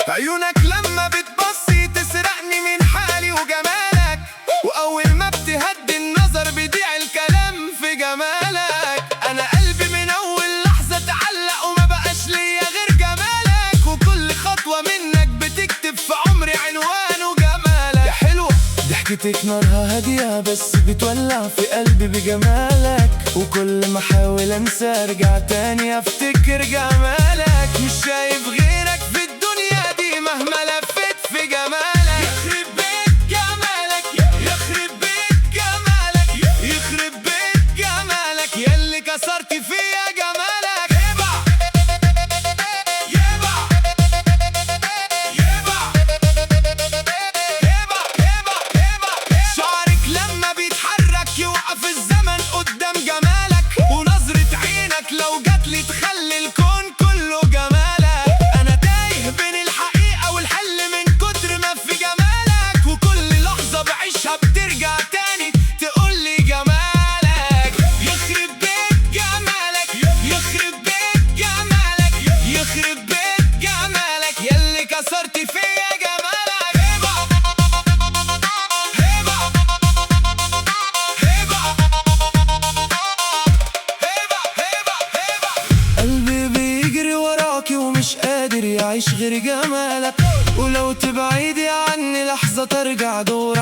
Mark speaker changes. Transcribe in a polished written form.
Speaker 1: عيونك لما بتبصي تسرقني من حالي وجمالك، وأول ما بتهدي النظر بيضيع الكلام في جمالك. أنا قلبي من أول لحظة اتعلق وما بقاش ليا غير جمالك، وكل خطوة منك بتكتب في عمري عنوان وجمالك. يا حلوة ضحكتك نارها هادية بس بتولع في قلبي بجمالك، وكل ما احاول انسى ارجع تاني افتكر جمالك. مش شايف غيرك في الدنيا دي مهما لفت في جمالك. يخرب بيت جمالك، يخرب بيت جمالك، يخرب بيت جمالك ياللي كسرت فيا جمالك. يبا يبا يبا يبا يبا. شعرك لما بيتحرك يوقف الزمن قدام جمالك، ونظرة عينك لو جاتلي تخلي الكون كله جمالك. أنا تايه بين الحقيقة والحل من كتر ما في جمالك، وكل لحظة بعيشها بترجع تاني تقولي جمالك. يخرب بيت جمالك، يخرب بيت جمالك، يخرب بيت جمالك ياللي كسرت فيا جمالك. هبا هبا هبا هبا. قلبي بيجري وراكي ومش قادر يعيش غير جمالك، ولو تبعيدي عني لحظة ترجع دور